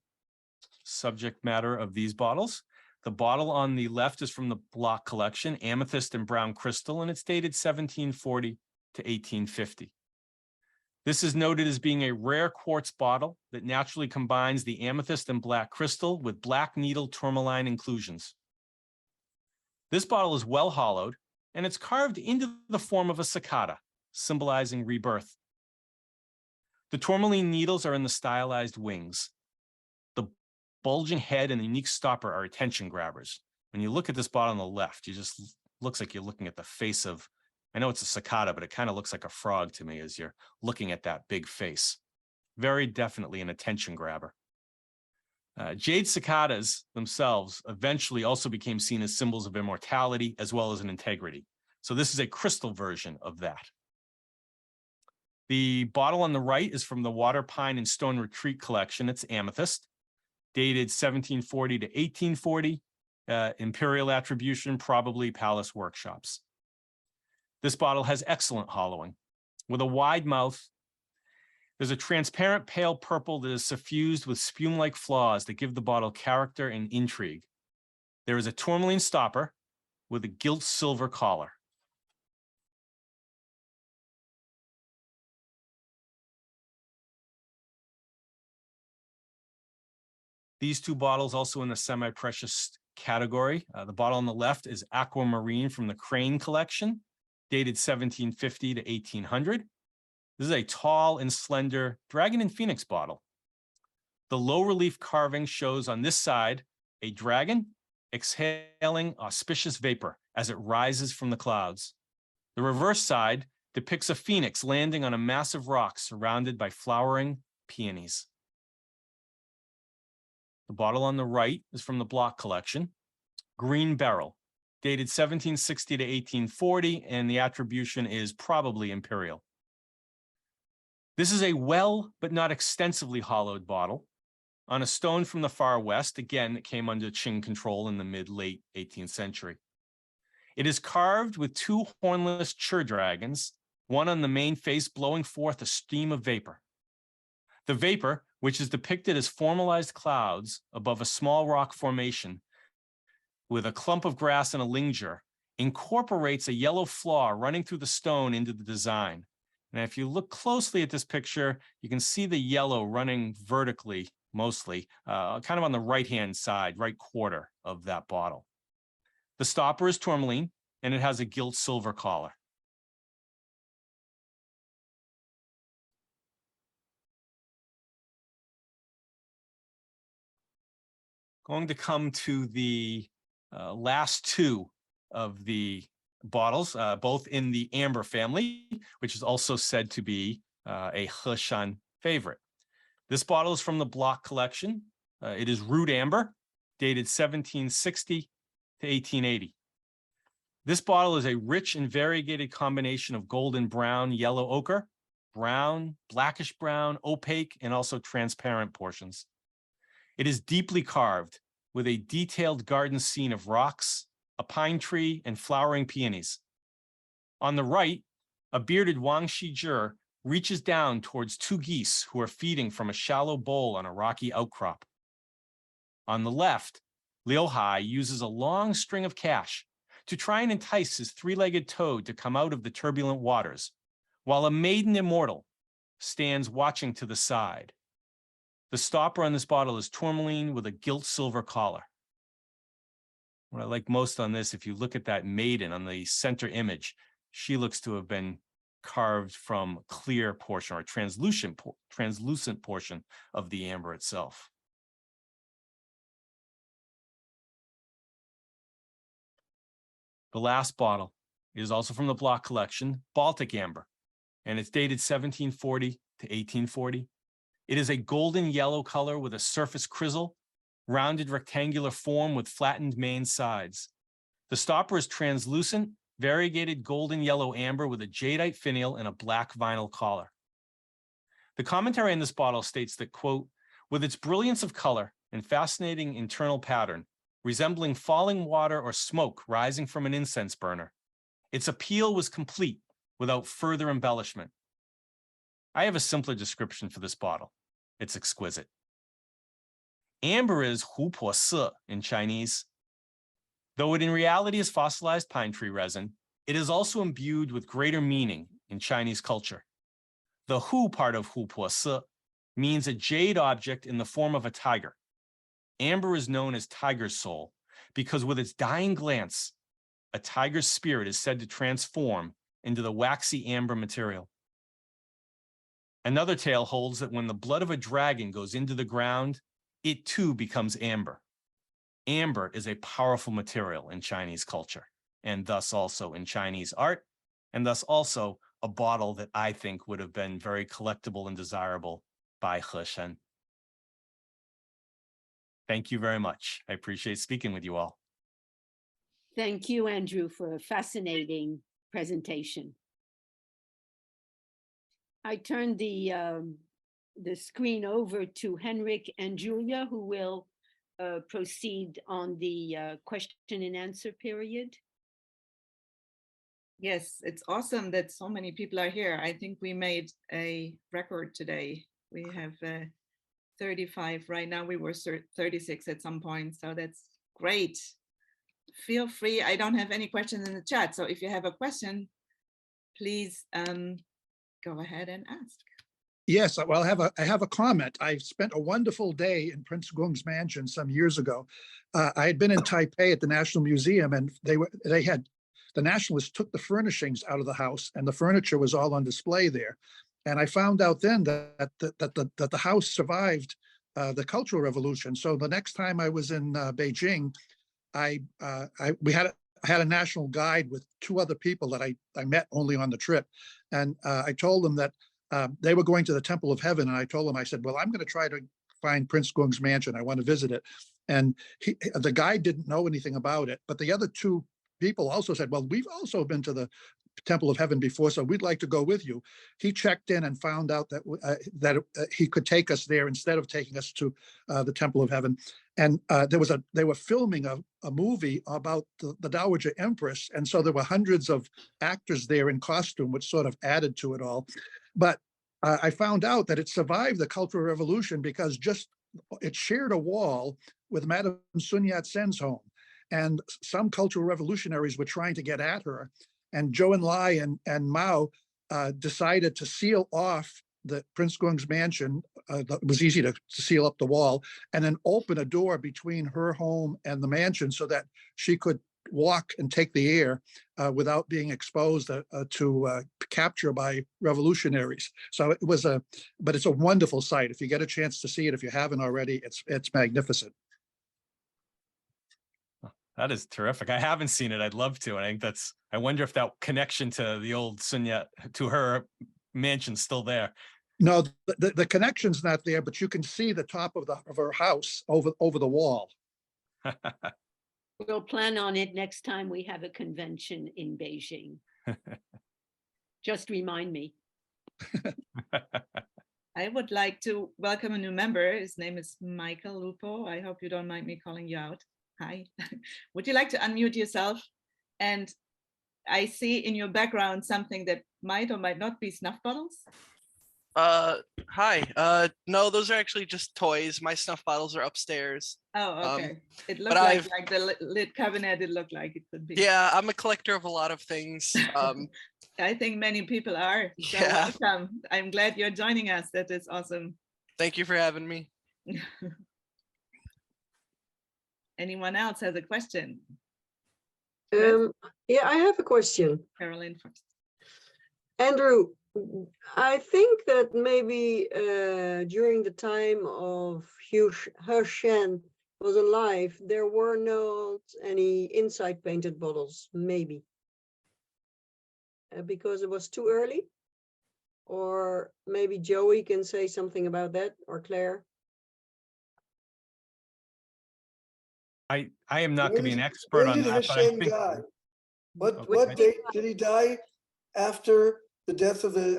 subject matter of these bottles, the bottle on the left is from the Block collection, amethyst and brown crystal, and it's dated 1740 to 1850. This is noted as being a rare quartz bottle that naturally combines the amethyst and black crystal with black needle tourmaline inclusions. This bottle is well hollowed, and it's carved into the form of a cicada, symbolizing rebirth. The tourmaline needles are in the stylized wings. The bulging head and the unique stopper are attention grabbers. When you look at this bottle on the left, looks like you're looking at the face of, I know it's a cicada, but it kind of looks like a frog to me as you're looking at that big face. Very definitely an attention grabber. Jade cicadas themselves eventually also became seen as symbols of immortality as well as an integrity. So this is a crystal version of that. The bottle on the right is from the Water Pine and Stone Retreat collection. It's amethyst, dated 1740 to 1840. Imperial attribution, probably palace workshops. This bottle has excellent hollowing. With a wide mouth, there's a transparent pale purple that is suffused with spume-like flaws that give the bottle character and intrigue. There is a tourmaline stopper with a gilt silver collar. These two bottles also in the semi-precious category. The bottle on the left is Aquamarine from the Crane collection, dated 1750 to 1800. This is a tall and slender dragon and phoenix bottle. The low relief carving shows on this side a dragon exhaling auspicious vapor as it rises from the clouds. The reverse side depicts a phoenix landing on a massive rock surrounded by flowering peonies. The bottle on the right is from the Block collection, Green Beryl, dated 1760 to 1840, and the attribution is probably imperial. This is a well, but not extensively hollowed bottle on a stone from the far west. Again, it came under Qing control in the mid-late 18th century. It is carved with two hornless chur dragons, one on the main face blowing forth a stream of vapor. The vapor, which is depicted as formalized clouds above a small rock formation with a clump of grass and a linger, incorporates a yellow flaw running through the stone into the design. And if you look closely at this picture, you can see the yellow running vertically, mostly, kind of on the right-hand side, right quarter of that bottle. The stopper is tourmaline, and it has a gilt silver collar. Going to come to the last two of the bottles, both in the amber family, which is also said to be a Heshen favorite. This bottle is from the Block collection. It is root amber, dated 1760 to 1880. This bottle is a rich and variegated combination of golden brown, yellow ochre, brown, blackish brown, opaque, and also transparent portions. It is deeply carved with a detailed garden scene of rocks, a pine tree, and flowering peonies. On the right, a bearded Wang Shijie reaches down towards two geese who are feeding from a shallow bowl on a rocky outcrop. On the left, Liu Hai uses a long string of cash to try and entice his three-legged toad to come out of the turbulent waters, while a maiden immortal stands watching to the side. The stopper on this bottle is tourmaline with a gilt silver collar. What I like most on this, if you look at that maiden on the center image, she looks to have been carved from clear portion or translucent portion of the amber itself. The last bottle is also from the Block collection, Baltic amber, and it's dated 1740 to 1840. It is a golden yellow color with a surface chrysal, rounded rectangular form with flattened main sides. The stopper is translucent, variegated golden yellow amber with a jadeite finial and a black vinyl collar. The commentary on this bottle states that, quote, with its brilliance of color and fascinating internal pattern, resembling falling water or smoke rising from an incense burner, its appeal was complete without further embellishment. I have a simpler description for this bottle. It's exquisite. Amber is 琥珀色 in Chinese. Though it in reality is fossilized pine tree resin, it is also imbued with greater meaning in Chinese culture. The hu part of 琥珀色 means a jade object in the form of a tiger. Amber is known as tiger's soul because with its dying glance, a tiger's spirit is said to transform into the waxy amber material. Another tale holds that when the blood of a dragon goes into the ground, it too becomes amber. Amber is a powerful material in Chinese culture, and thus also in Chinese art, and thus also a bottle that I think would have been very collectible and desirable by Heshen. Thank you very much. I appreciate speaking with you all. Thank you, Andrew, for a fascinating presentation. I turn the screen over to Henrik and Julia, who will proceed on the question and answer period. Yes, it's awesome that so many people are here. I think we made a record today. We have 35 right now. We were 36 at some point, so that's great. Feel free. I don't have any questions in the chat, so if you have a question, please go ahead and ask. Yes, well, I have a comment. I spent a wonderful day in Prince Gung's mansion some years ago. I had been in Taipei at the National Museum, and the Nationalists took the furnishings out of the house, and the furniture was all on display there. And I found out then that the house survived the Cultural Revolution. So the next time I was in Beijing, I had a national guide with two other people that I met only on the trip, and I told them that they were going to the Temple of Heaven, and I told them, I said, well, I'm going to try to find Prince Gung's mansion. I want to visit it. And the guide didn't know anything about it, but the other two people also said, well, we've also been to the Temple of Heaven before, so we'd like to go with you. He checked in and found out that he could take us there instead of taking us to the Temple of Heaven. And they were filming a movie about the Dowager Empress, and so there were hundreds of actors there in costume, which sort of added to it all. But I found out that it survived the Cultural Revolution because it shared a wall with Madame Sun Yat-sen's home. And some cultural revolutionaries were trying to get at her. And Zhou Enlai and Mao decided to seal off the Prince Gung's mansion. It was easy to seal up the wall and then open a door between her home and the mansion so that she could walk and take the air without being exposed to capture by revolutionaries. So but it's a wonderful sight. If you get a chance to see it, if you haven't already, it's magnificent. That is terrific. I haven't seen it. I'd love to. I think I wonder if that connection to the old Sun Yat, to her mansion's still there. No, the connection's not there, but you can see the top of her house over the wall. We'll plan on it next time we have a convention in Beijing. Just remind me. I would like to welcome a new member. His name is Michael Lupo. I hope you don't mind me calling you out. Hi. Would you like to unmute yourself? And I see in your background something that might or might not be snuff bottles. Hi. No, those are actually just toys. My snuff bottles are upstairs. Oh, okay. It looked like the lid cabinet. It looked like it could be. Yeah, I'm a collector of a lot of things. I think many people are. So yeah. welcome. I'm glad you're joining us. That is awesome. Thank you for having me. Anyone else has a question? Yeah, I have a question. Caroline first. Andrew, I think that maybe during the time of Heshen was alive, there were not any inside painted bottles, maybe. Because it was too early? Or maybe Joey can say something about that, or Claire? I am not going to be an expert on that. When did Heshen die? What date did he die? After the death of the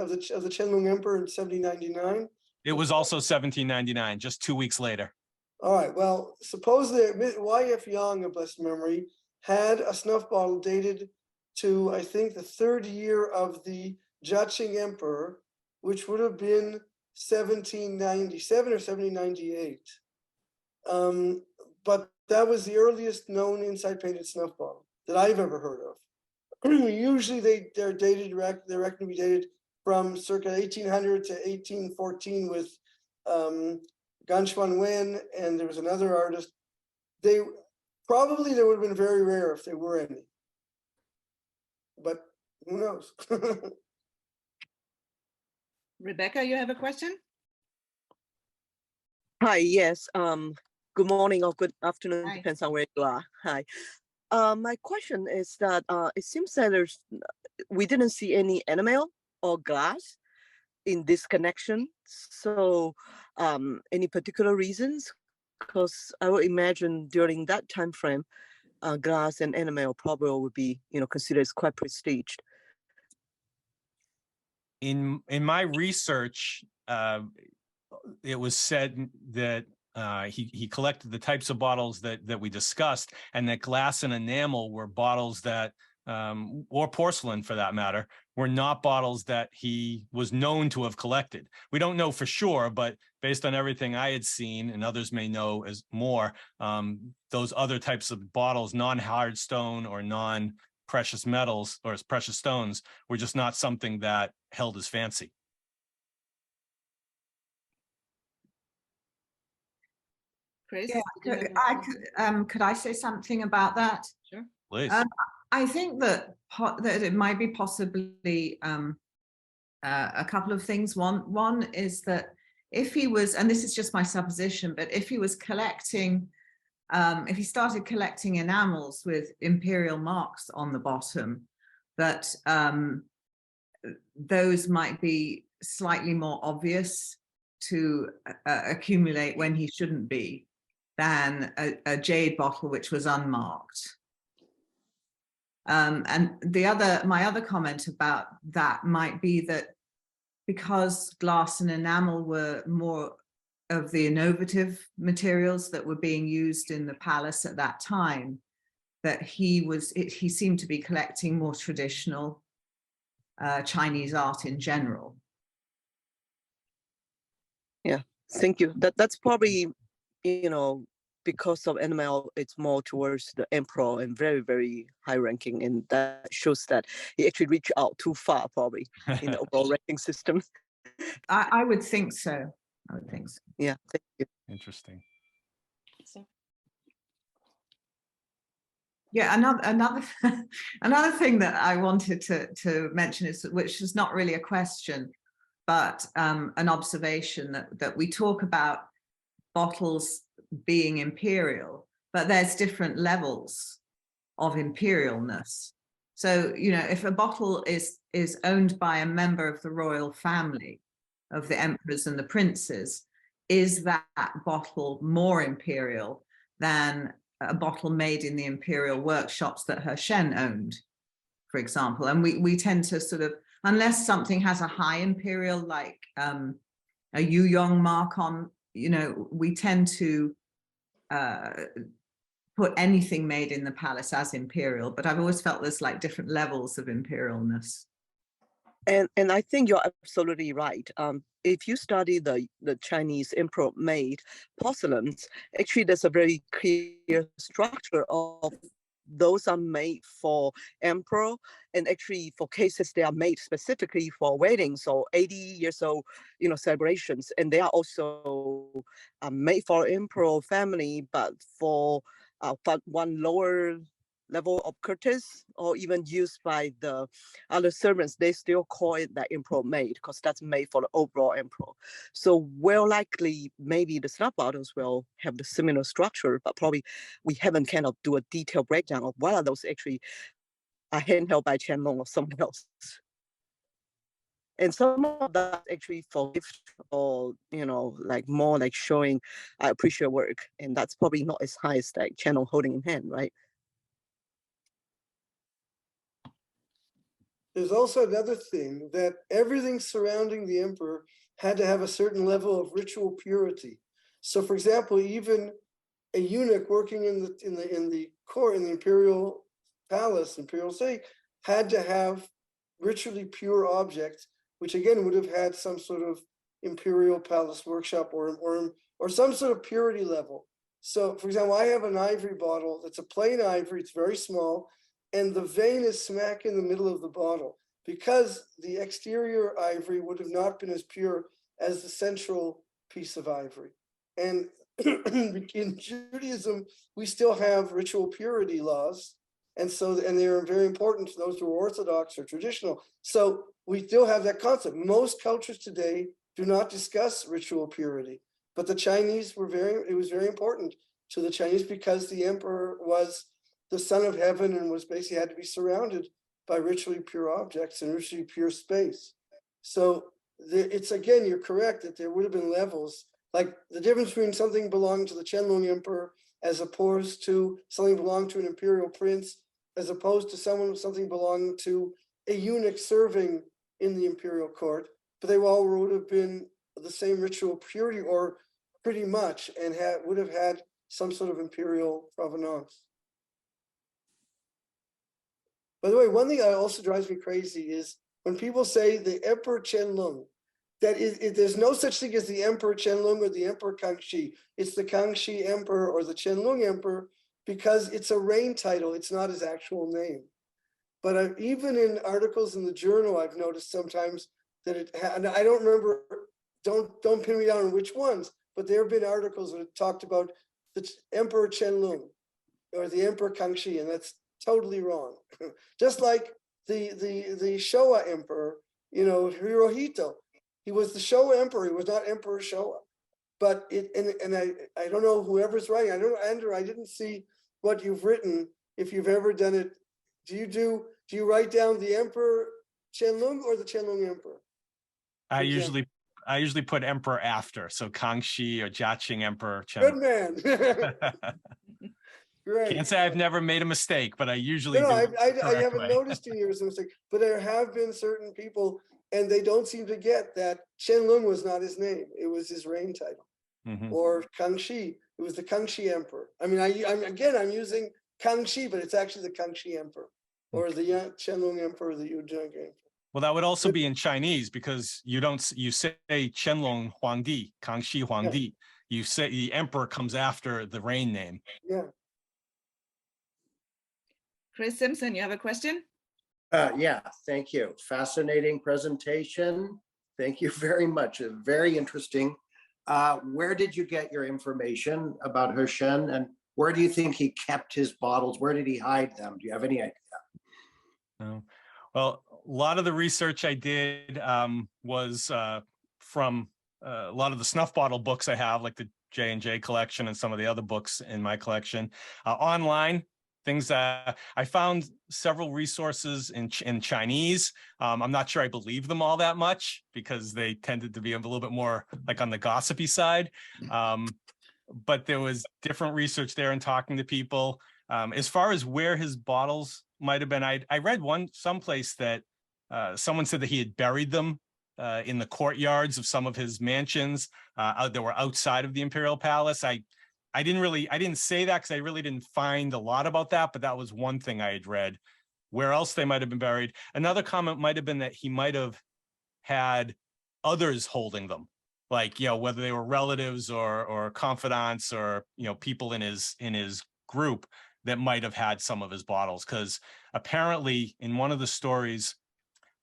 Qianlong Emperor in 1799? It was also 1799, just 2 weeks later. All right. Well, suppose that Y.F. Yang of blessed memory had a snuff bottle dated to, I think, the third year of the Qing Emperor, which would have been 1797 or 1798. But that was the earliest known inside painted snuff bottle that I've ever heard of. Usually they're dated, they're reckoned to be dated from circa 1800 to 1814 with Ganshuan Wen, and there was another artist. They would have been very rare if there were any. But who knows? Rebecca, you have a question? Hi, yes. Good morning or good afternoon, Hi. depends on where you are. Hi. My question is that it seems that we didn't see any enamel or glass in this connection. So, any particular reasons? Because I would imagine during that time frame, glass and enamel probably would be, considered as quite prestiged. In my research, it was said that he collected the types of bottles that we discussed, and that glass and enamel were bottles that, or porcelain for that matter, were not bottles that he was known to have collected. We don't know for sure, but based on everything I had seen, and others may know as more, those other types of bottles, non-hard stone or non-precious metals or precious stones, were just not something that held his fancy. Chris? Yeah, did you have a- could I say something about that? Sure. Please. I think that it might be possibly a couple of things. One is that if he was, and this is just my supposition, but if he was collecting, if he started collecting enamels with imperial marks on the bottom, that those might be slightly more obvious to accumulate when he shouldn't be than a jade bottle which was unmarked. And my other comment about that might be that because glass and enamel were more of the innovative materials that were being used in the palace at that time, that he seemed to be collecting more traditional Chinese art in general. Yeah, thank you. That's probably, because of enamel, it's more towards the emperor and very, very high ranking. And that shows that he actually reached out too far, probably, in the overall ranking system. I would think so. I would think so. Yeah, thank you. Interesting. Yeah, another thing that I wanted to mention is, which is not really a question, but an observation that we talk about bottles being imperial, but there's different levels of imperialness. So, if a bottle is owned by a member of the royal family, of the emperors and the princes, is that bottle more imperial than a bottle made in the imperial workshops that Heshen owned, for example? And we tend to sort of, unless something has a high imperial, like a Yuyong mark on, we tend to put anything made in the palace as imperial, but I've always felt there's like different levels of imperialness. And I think you're absolutely right. If you study the Chinese emperor made porcelains, actually there's a very clear structure of those are made for emperor, and actually for cases they are made specifically for weddings or 80 years old, celebrations, and they are also made for emperor family, but for one lower level of courtesy, or even used by the other servants, they still call it that emperor made, because that's made for the overall emperor. So well likely maybe the snuff bottles will have the similar structure, but probably we haven't kind of do a detailed breakdown of what are those actually are handheld by Qianlong or someone else. And some of that actually for gift, or like more like showing I appreciate work, and that's probably not as high as like Qianlong holding in hand, right? There's also another thing, that everything surrounding the emperor had to have a certain level of ritual purity. So, for example, even a eunuch working in the court, in the imperial palace, imperial city, had to have ritually pure objects, which again would have had some sort of imperial palace workshop or some sort of purity level. So, for example, I have an ivory bottle that's a plain ivory, it's very small, and the vein is smack in the middle of the bottle, because the exterior ivory would have not been as pure as the central piece of ivory. And in Judaism, we still have ritual purity laws, and they're very important to those who are Orthodox or traditional. So we still have that concept. Most cultures today do not discuss ritual purity, but the Chinese it was very important to the Chinese because the emperor was the son of heaven and was basically had to be surrounded by ritually pure objects and ritually pure space. So it's, again, you're correct that there would have been levels, like the difference between something belonging to the Qianlong emperor as opposed to something belonging to an imperial prince, as opposed to something belonging to a eunuch serving in the imperial court, but they all would have been the same ritual purity, or pretty much, and would have had some sort of imperial provenance. By the way, one thing that also drives me crazy is when people say the Emperor Qianlong, there's no such thing as the Emperor Qianlong or the Emperor Kangxi. It's the Kangxi Emperor or the Qianlong Emperor because it's a reign title. It's not his actual name. But even in articles in the journal, I've noticed sometimes that and I don't remember, don't pin me down on which ones, but there have been articles that have talked about the Emperor Qianlong or the Emperor Kangxi, and that's totally wrong. Just like the Showa Emperor, Hirohito, he was the Showa Emperor. He was not Emperor Showa. But I don't know whoever's writing. I don't know, Andrew. I didn't see what you've written. If you've ever done it, do you write down the Emperor Qianlong or the Qianlong Emperor? I usually put emperor after, so Kangxi or Jiaqing Emperor. Good man. Great. Can't say I've never made a mistake, but I usually No, do. I haven't noticed in years a mistake, but there have been certain people, and they don't seem to get that Qianlong was not his name; it was his reign title. Or Kangxi, it was the Kangxi Emperor. I mean, I'm using Kangxi, but it's actually the Kangxi Emperor, or the Qianlong Emperor, the Yuzheng Emperor. Well, that would also be in Chinese because you say Qianlong Huangdi, Kangxi Huangdi. You say the emperor comes after the reign name. Yeah. Chris Simpson, you have a question? Yeah, thank you. Fascinating presentation. Thank you very much. Very interesting. Where did you get your information about Heshen, and where do you think he kept his bottles? Where did he hide them? Do you have any idea? No. Well, a lot of the research I did was from a lot of the snuff bottle books I have, like the J&J collection and some of the other books in my collection. Online, things I found several resources in Chinese. I'm not sure I believe them all that much because they tended to be a little bit more like on the gossipy side. But there was different research there and talking to people. As far as where his bottles might have been, I read someplace that someone said that he had buried them in the courtyards of some of his mansions that were outside of the Imperial Palace. I didn't say that because I really didn't find a lot about that, but that was one thing I had read. Where else they might have been buried. Another comment might have been that he might have had others holding them, like, whether they were relatives or confidants or, people in his group that might have had some of his bottles. Because apparently in one of the stories,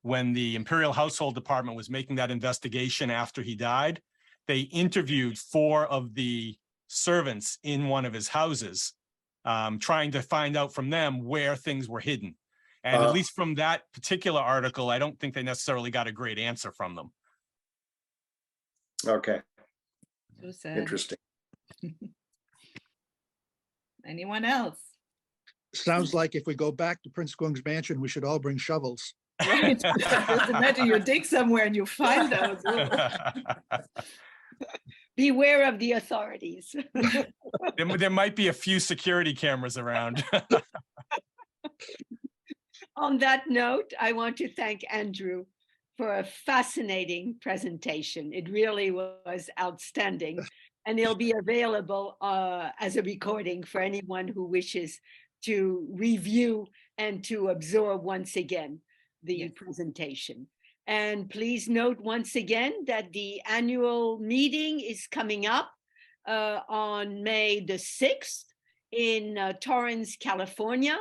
when the Imperial Household Department was making that investigation after he died, they interviewed 4 of the servants in one of his houses, trying to find out from them where things were hidden. And at least from that particular article, I don't think they necessarily got a great answer from them. Okay. So sad. Interesting. Anyone else? Sounds like if we go back to Prince Gung's mansion, we should all bring shovels. Right. Just imagine you dig somewhere and you find those. Beware of the authorities. There might be a few security cameras around. On that note, I want to thank Andrew for a fascinating presentation. It really was outstanding, and it'll be available as a recording for anyone who wishes to review and to absorb once again the presentation. And please note once again that the annual meeting is coming up on May the 6th in Torrance, California.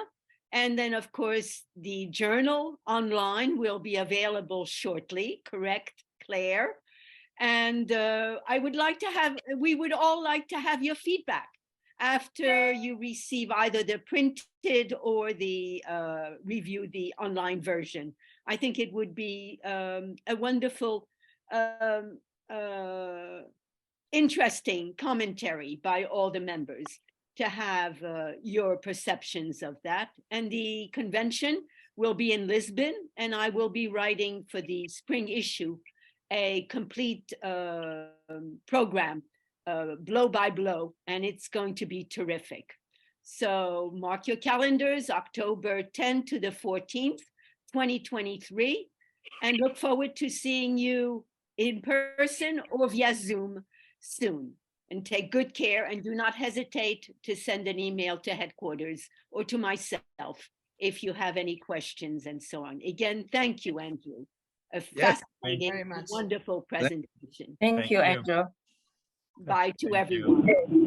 And then, of course, the journal online will be available shortly, correct, Claire? And we would all like to have your feedback. after you receive either the printed or the review the online version. I think it would be a wonderful, interesting commentary by all the members to have your perceptions of that. And the convention will be in Lisbon, and I will be writing for the spring issue a complete program, blow by blow, and it's going to be terrific. So mark your calendars, October 10th to the 14th, 2023, and look forward to seeing you in person or via Zoom soon. And take good care, and do not hesitate to send an email to headquarters or to myself if you have any questions and so on. Again, thank you, Andrew. A fascinating, very much. wonderful presentation. Thank you, Andrew. Bye to Thank you. everyone.